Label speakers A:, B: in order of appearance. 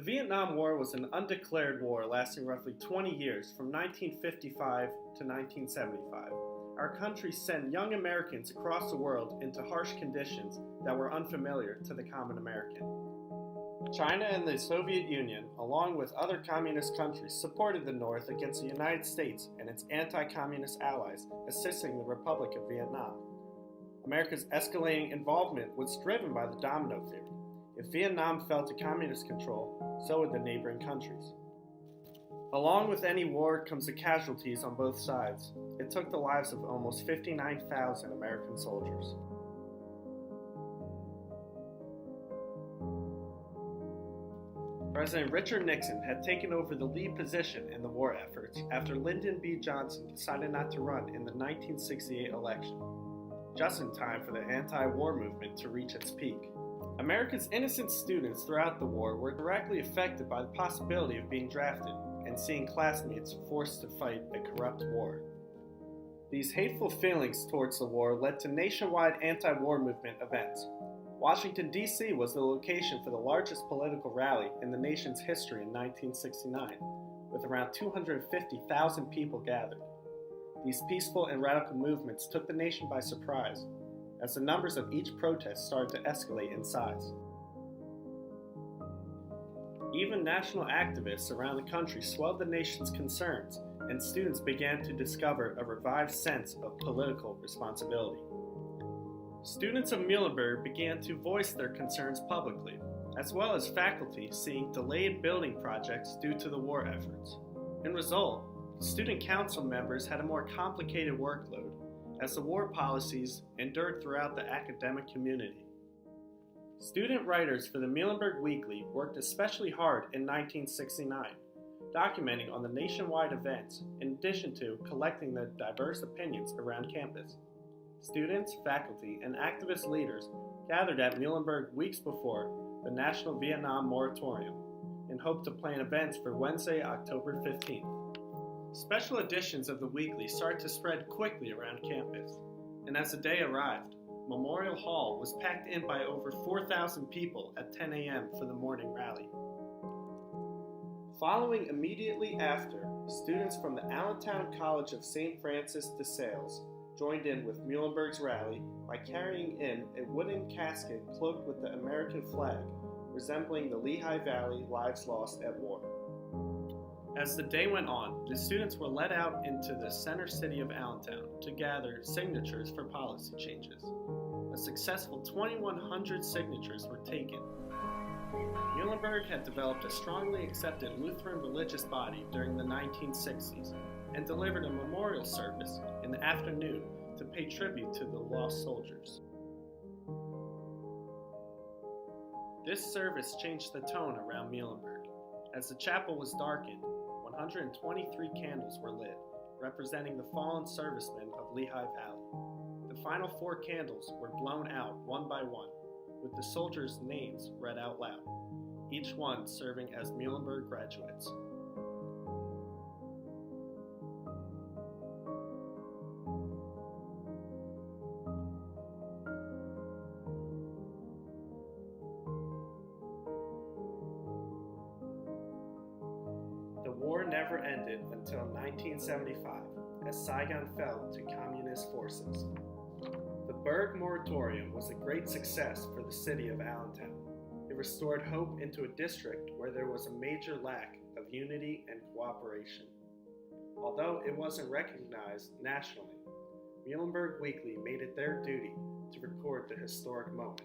A: The Vietnam War was an undeclared war lasting roughly 20 years from 1955 to 1975. Our country sent young Americans across the world into harsh conditions that were unfamiliar to the common American. China and the Soviet Union, along with other communist countries, supported the North against the United States and its anti-communist allies, assisting the Republic of Vietnam. America's escalating involvement was driven by the domino theory. If Vietnam fell to communist control, so would the neighboring countries. Along with any war comes the casualties on both sides. It took the lives of almost 59,000 American soldiers. President Richard Nixon had taken over the lead position in the war efforts after Lyndon B. Johnson decided not to run in the 1968 election, just in time for the anti-war movement to reach its peak. America's innocent students throughout the war were directly affected by the possibility of being drafted and seeing classmates forced to fight a corrupt war. These hateful feelings towards the war led to nationwide anti-war movement events. Washington, D.C. was the location for the largest political rally in the nation's history in 1969, with around 250,000 people gathered. These peaceful and radical movements took the nation by surprise, as the numbers of each protest started to escalate in size. Even national activists around the country swelled the nation's concerns, and students began to discover a revived sense of political responsibility. Students of Muhlenberg began to voice their concerns publicly, as well as faculty seeing delayed building projects due to the war efforts. In result, student council members had a more complicated workload, as the war policies endured throughout the academic community. Student writers for the Muhlenberg Weekly worked especially hard in 1969, documenting on the nationwide events in addition to collecting the diverse opinions around campus. Students, faculty, and activist leaders gathered at Muhlenberg weeks before the National Vietnam Moratorium and hoped to plan events for Wednesday, October 15th. Special editions of the Weekly started to spread quickly around campus, and as the day arrived, Memorial Hall was packed in by over 4,000 people at 10 a.m. for the morning rally. Following immediately after, students from the Allentown College of St. Francis de Sales joined in with Muhlenberg's rally by carrying in a wooden casket cloaked with the American flag, resembling the Lehigh Valley Lives Lost at War. As the day went on, the students were led out into the center city of Allentown to gather signatures for policy changes. A successful 2,100 signatures were taken. Muhlenberg had developed a strongly accepted Lutheran religious body during the 1960s and delivered a memorial service in the afternoon to pay tribute to the lost soldiers. This service changed the tone around Muhlenberg. As the chapel was darkened, 123 candles were lit, representing the fallen servicemen of Lehigh Valley. The final 4 candles were blown out one by one, with the soldiers' names read out loud, each one serving as Muhlenberg graduates. The war never ended until 1975, as Saigon fell to communist forces. The Berg Moratorium was a great success for the city of Allentown. It restored hope into a district where there was a major lack of unity and cooperation. Although it wasn't recognized nationally, Muhlenberg Weekly made it their duty to record the historic moment.